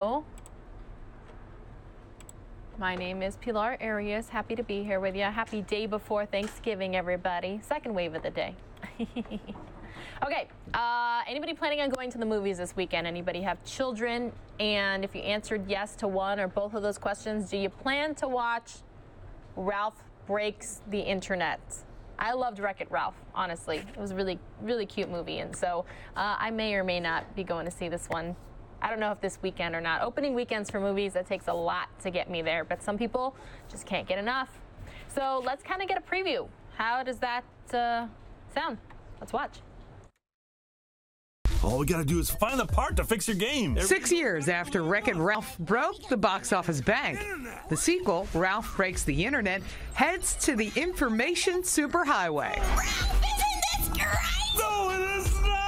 My name is Pilar Arias. Happy to be here with you. Happy day before Thanksgiving, everybody. Second wave of the day. Okay, anybody planning on going to the movies this weekend? Anybody have children? And if you answered yes to one or both of those questions, do you plan to watch Ralph Breaks the Internet? I loved Wreck-It Ralph, honestly. It was a really, really cute movie, and so I may or may not be going to see this one. I don't know if this weekend or not. Opening weekends for movies, that takes a lot to get me there, but some people just can't get enough. So let's kind of get a preview. How does that sound? Let's watch. All we gotta do is find the part to fix your game. 6 years after Wreck-It Ralph broke the box office bank, the sequel, Ralph Breaks the Internet, heads to the information superhighway. Ralph, isn't this great? No, it is not!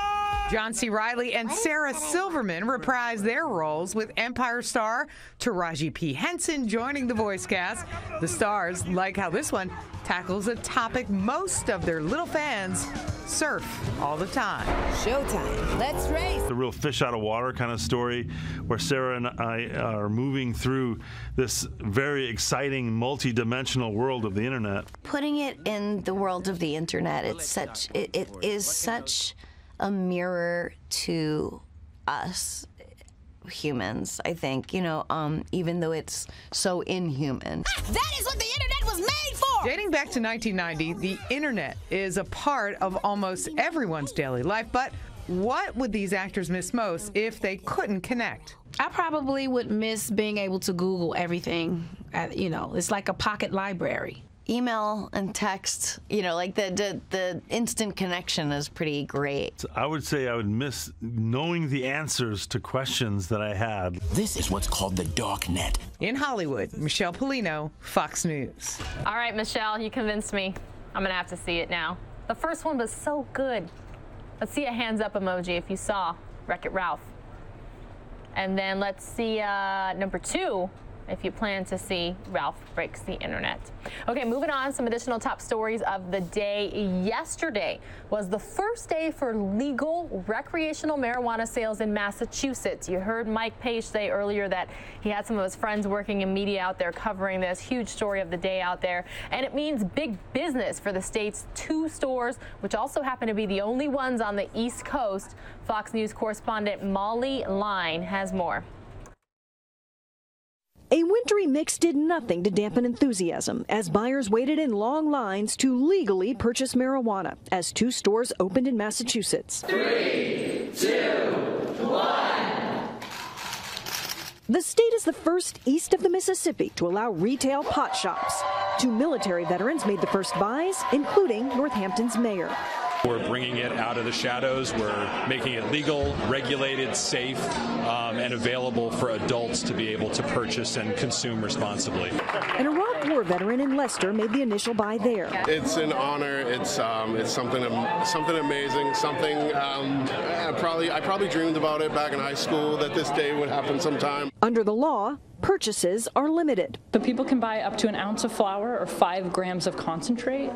John C. Reilly and Sarah Silverman reprise their roles, with Empire star Taraji P. Henson joining the voice cast. The stars like how this one tackles a topic most of their little fans surf all the time. Showtime. Let's race. The real fish out of water kind of story where Sarah and I are moving through this very exciting multi-dimensional world of the internet. Putting it in the world of the internet, it is such a mirror to us humans, I think, even though it's so inhuman. That is what the internet was made for! Dating back to 1990, the internet is a part of almost everyone's daily life, but what would these actors miss most if they couldn't connect? I probably would miss being able to Google everything. It's like a pocket library. Email and text, like the instant connection is pretty great. I would say I would miss knowing the answers to questions that I had. This is what's called the dark net. In Hollywood, Michelle Polino, Fox News. All right, Michelle, you convinced me. I'm going to have to see it now. The first one was so good. Let's see a hands up emoji if you saw Wreck-It Ralph. And then let's see number 2. If you plan to see Ralph Breaks the Internet. Okay, moving on, some additional top stories of the day. Yesterday was the first day for legal recreational marijuana sales in Massachusetts. You heard Mike Page say earlier that he had some of his friends working in media out there covering this. Huge story of the day out there. And it means big business for the state's 2 stores, which also happen to be the only ones on the East Coast. Fox News correspondent Molly Line has more. A wintry mix did nothing to dampen enthusiasm as buyers waited in long lines to legally purchase marijuana as 2 stores opened in Massachusetts. 3, 2, 1. The state is the first east of the Mississippi to allow retail pot shops. 2 military veterans made the first buys, including Northampton's mayor. We're bringing it out of the shadows. We're making it legal, regulated, safe, and available for adults to be able to purchase and consume responsibly. An Iraq War veteran in Leicester made the initial buy there. It's an honor. It's something amazing. Something I probably dreamed about it back in high school that this day would happen sometime. Under the law, purchases are limited. So people can buy up to an ounce of flour or 5 grams of concentrate,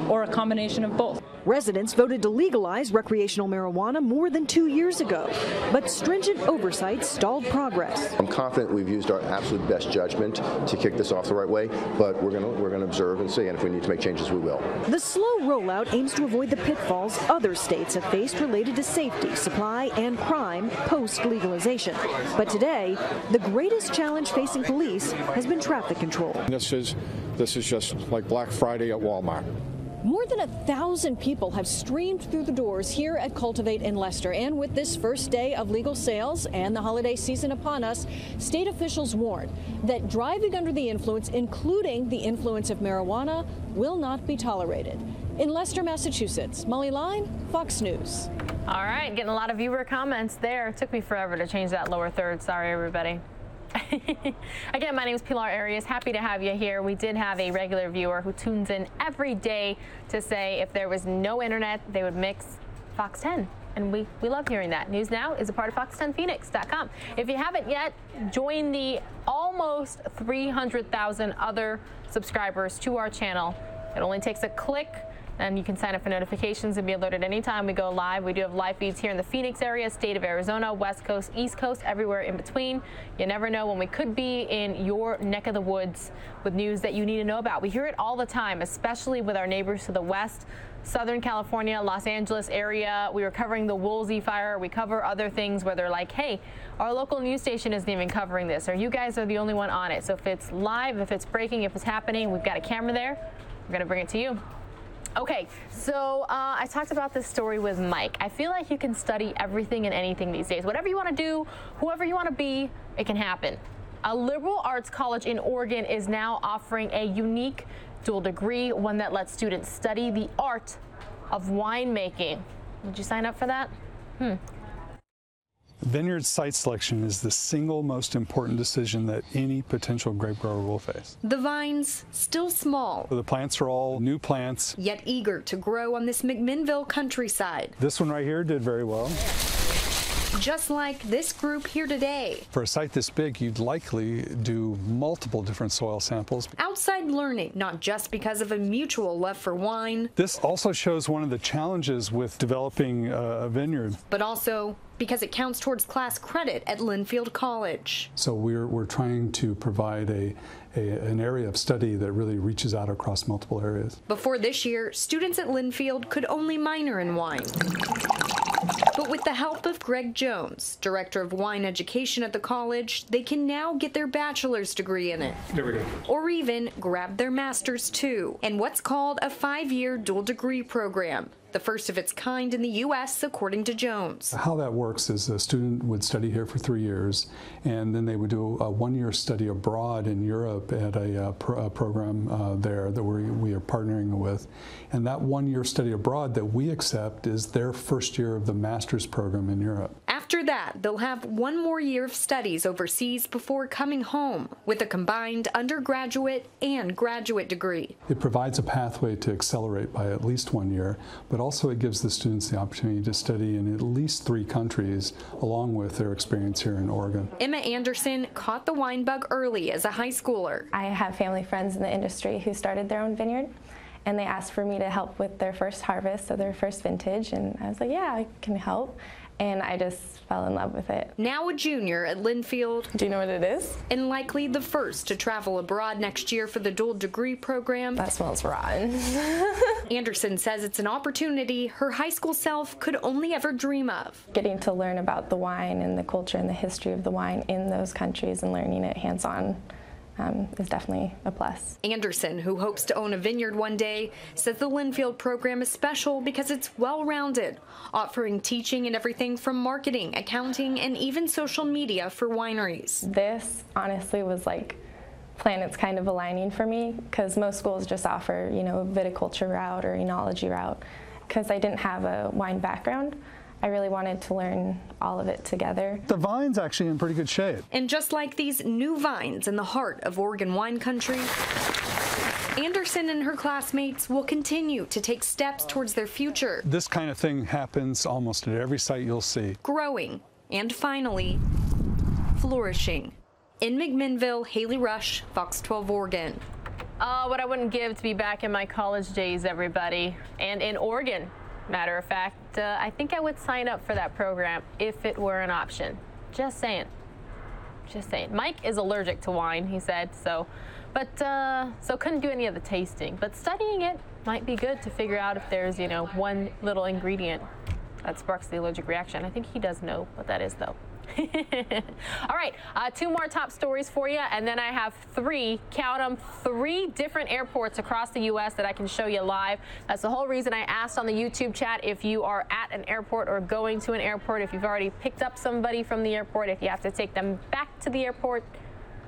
or a combination of both. Residents voted to legalize recreational marijuana more than 2 years ago, but stringent oversight stalled progress. I'm confident we've used our absolute best judgment to kick this off the right way, but we're going to observe and see, and if we need to make changes, we will. The slow rollout aims to avoid the pitfalls other states have faced related to safety, supply, and crime post-legalization. But today, the greatest challenge facing police has been traffic control. This is just like Black Friday at Walmart. More than 1,000 people have streamed through the doors here at Cultivate in Leicester. And with this first day of legal sales and the holiday season upon us, state officials warn that driving under the influence, including the influence of marijuana, will not be tolerated. In Leicester, Massachusetts, Molly Line, Fox News. All right, getting a lot of viewer comments there. It took me forever to change that lower third. Sorry, everybody. Again, my name is Pilar Arias. Happy to have you here. We did have a regular viewer who tunes in every day to say if there was no internet, they would mix Fox 10. And we love hearing that. News Now is a part of fox10phoenix.com. If you haven't yet, join the almost 300,000 other subscribers to our channel. It only takes a click And you can sign up for notifications and be alerted anytime we go live. We do have live feeds here in the Phoenix area, state of Arizona, West Coast, East Coast, everywhere in between. You never know when we could be in your neck of the woods with news that you need to know about. We hear it all the time, especially with our neighbors to the west, Southern California, Los Angeles area. We were covering the Woolsey fire. We cover other things where they're like, hey, our local news station isn't even covering this, or you guys are the only one on it. So if it's live, if it's breaking, if it's happening, we've got a camera there. We're going to bring it to you. Okay, so I talked about this story with Mike. I feel like you can study everything and anything these days. Whatever you want to do, whoever you want to be, it can happen. A liberal arts college in Oregon is now offering a unique dual degree, one that lets students study the art of winemaking. Did you sign up for that? Vineyard site selection is the single most important decision that any potential grape grower will face. The vines, still small. The plants are all new plants, yet eager to grow on this McMinnville countryside. This one right here did very well. Just like this group here today. For a site this big, you'd likely do multiple different soil samples. Outside learning, not just because of a mutual love for wine. This also shows one of the challenges with developing a vineyard. But also because it counts towards class credit at Linfield College. So we're trying to provide an area of study that really reaches out across multiple areas. Before this year, students at Linfield could only minor in wine. But with the help of Greg Jones, director of wine education at the college, they can now get their bachelor's degree in it. There we go. Or even grab their master's too, in what's called a 5-year dual degree program. The first of its kind in the U.S., according to Jones. How that works is a student would study here for 3 years, and then they would do a 1-year study abroad in Europe at a program there that we are partnering with. And that 1-year study abroad that we accept is their first year of the master's program in Europe. After that, they'll have 1 more year of studies overseas before coming home with a combined undergraduate and graduate degree. It provides a pathway to accelerate by at least 1 year, but also it gives the students the opportunity to study in at least 3 countries along with their experience here in Oregon. Emma Anderson caught the wine bug early as a high schooler. I have family friends in the industry who started their own vineyard, and they asked for me to help with their first harvest, so their first vintage, and I was like, yeah, I can help. And I just fell in love with it. Now a junior at Linfield. Do you know what it is? And likely the first to travel abroad next year for the dual degree program. That smells rotten. Anderson says it's an opportunity her high school self could only ever dream of. Getting to learn about the wine and the culture and the history of the wine in those countries and learning it hands-on is definitely a plus. Anderson, who hopes to own a vineyard one day, says the Linfield program is special because it's well-rounded, offering teaching in everything from marketing, accounting, and even social media for wineries. This honestly was like planets kind of aligning for me, because most schools just offer, you know, a viticulture route or enology route. Because I didn't have a wine background, I really wanted to learn all of it together. The vine's actually in pretty good shape. And just like these new vines in the heart of Oregon wine country, Anderson and her classmates will continue to take steps towards their future. This kind of thing happens almost at every site you'll see. Growing and finally flourishing. In McMinnville, Haley Rush, Fox 12 Oregon. What I wouldn't give to be back in my college days, everybody, and in Oregon. Matter of fact, I think I would sign up for that program if it were an option. Just saying. Just saying. Mike is allergic to wine, he said, so couldn't do any of the tasting. But studying it might be good to figure out if there's, you know, one little ingredient that sparks the allergic reaction. I think he does know what that is, though. All right, 2 more top stories for you, and then I have 3, count them, 3 different airports across the U.S. that I can show you live. That's the whole reason I asked on the YouTube chat if you are at an airport or going to an airport, if you've already picked up somebody from the airport, if you have to take them back to the airport.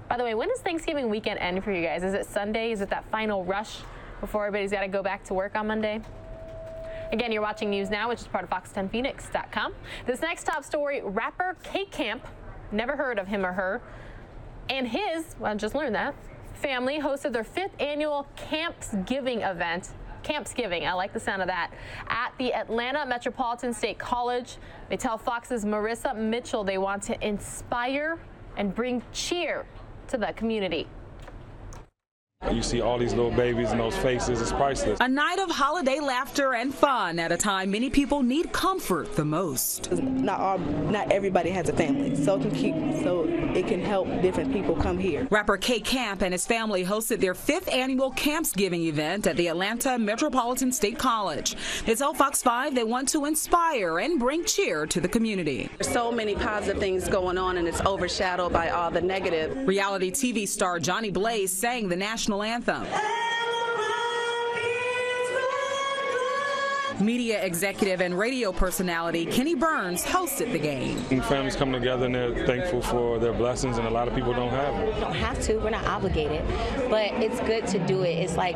By the way, when does Thanksgiving weekend end for you guys? Is it Sunday? Is it that final rush before everybody's got to go back to work on Monday? Again, you're watching News Now, which is part of Fox10Phoenix.com. This next top story, rapper K-Camp, never heard of him or her, and his, well, just learned that, family hosted their 5th annual Campsgiving event. Campsgiving, I like the sound of that, at the Atlanta Metropolitan State College. They tell Fox's Marissa Mitchell they want to inspire and bring cheer to the community. You see all these little babies and those faces, it's priceless. A night of holiday laughter and fun at a time many people need comfort the most. Not everybody has a family, so it can help different people come here. Rapper K Camp and his family hosted their 5th annual Campsgiving event at the Atlanta Metropolitan State College. They tell Fox 5 they want to inspire and bring cheer to the community. There's so many positive things going on, and it's overshadowed by all the negative. Reality TV star Johnny Blaze sang the national anthem. Media executive and radio personality Kenny Burns hosted the game. Families come together and they're thankful for their blessings, and a lot of people don't have them. We don't have to, we're not obligated, but it's good to do it. It's like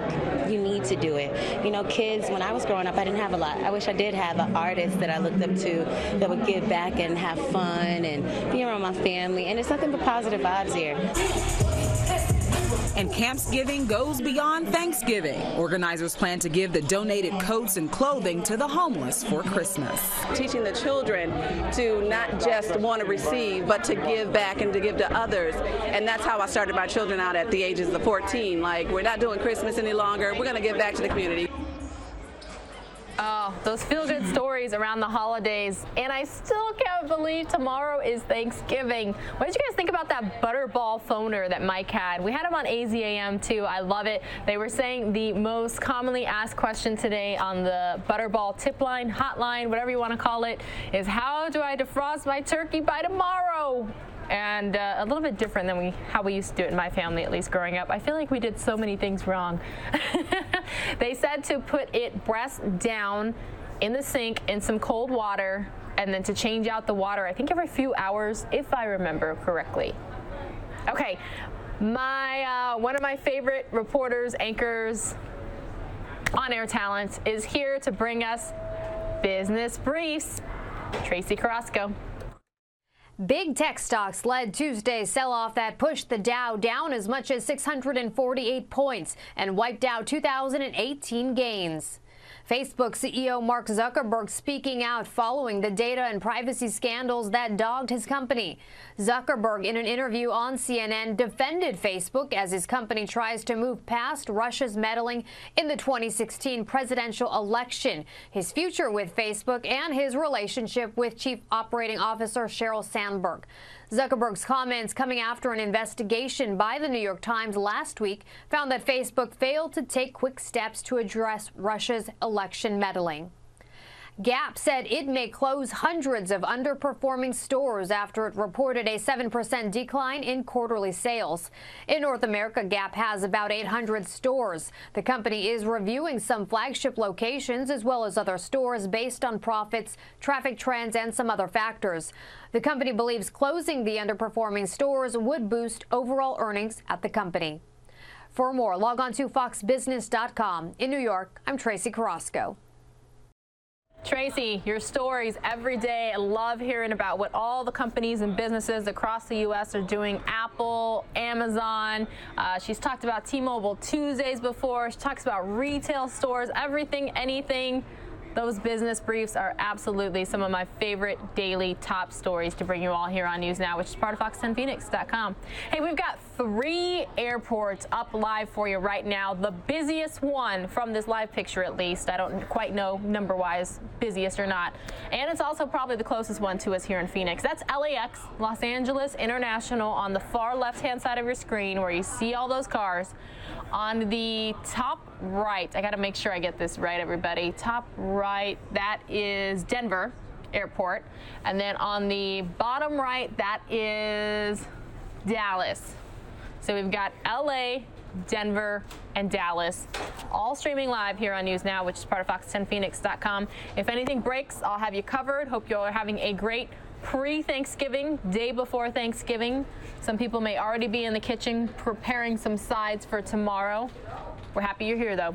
you need to do it. You know, kids, when I was growing up, I didn't have a lot. I wish I did have an artist that I looked up to that would give back and have fun and be around my family, and it's nothing but positive vibes here. And Campsgiving goes beyond Thanksgiving. Organizers plan to give the donated coats and clothing to the homeless for Christmas. Teaching the children to not just want to receive, but to give back and to give to others. And that's how I started my children out at the ages of 14. Like, we're not doing Christmas any longer. We're going to give back to the community. Oh, those feel-good stories around the holidays. And I still can't believe tomorrow is Thanksgiving. What did you guys think about that Butterball phoner that Mike had? We had him on AZAM too. I love it. They were saying the most commonly asked question today on the Butterball tip line, hotline, whatever you want to call it, is how do I defrost my turkey by tomorrow? And a little bit different than how we used to do it in my family, at least growing up. I feel like we did so many things wrong. They said to put it breast down in the sink in some cold water, and then to change out the water, I think every few hours, if I remember correctly. Okay, one of my favorite reporters, anchors, on-air talents is here to bring us business briefs. Tracy Carrasco. Big tech stocks led Tuesday's sell-off that pushed the Dow down as much as 648 points and wiped out 2018 gains. Facebook CEO Mark Zuckerberg speaking out following the data and privacy scandals that dogged his company. Zuckerberg, in an interview on CNN, defended Facebook as his company tries to move past Russia's meddling in the 2016 presidential election, his future with Facebook, and his relationship with Chief Operating Officer Sheryl Sandberg. Zuckerberg's comments coming after an investigation by the New York Times last week found that Facebook failed to take quick steps to address Russia's election meddling. Gap said it may close hundreds of underperforming stores after it reported a 7% decline in quarterly sales. In North America, Gap has about 800 stores. The company is reviewing some flagship locations as well as other stores based on profits, traffic trends, and some other factors. The company believes closing the underperforming stores would boost overall earnings at the company. For more, log on to foxbusiness.com. In New York, I'm Tracy Carrasco. Tracy, your stories every day. I love hearing about what all the companies and businesses across the U.S. are doing. Apple, Amazon. She's talked about T-Mobile Tuesdays before. She talks about retail stores, everything, anything. Those business briefs are absolutely some of my favorite daily top stories to bring you all here on News Now, which is part of fox10phoenix.com. Hey, we've got 3 airports up live for you right now. The busiest one from this live picture, at least. I don't quite know number-wise, busiest or not. And it's also probably the closest one to us here in Phoenix. That's LAX, Los Angeles International, on the far left-hand side of your screen where you see all those cars. On the top right, I got to make sure I get this right, everybody. Top right, that is Denver Airport. And then on the bottom right, that is Dallas. So we've got LA, Denver, and Dallas, all streaming live here on News Now, which is part of fox10phoenix.com. If anything breaks, I'll have you covered. Hope you're having a great pre-Thanksgiving, day before Thanksgiving. Some people may already be in the kitchen preparing some sides for tomorrow. We're happy you're here, though.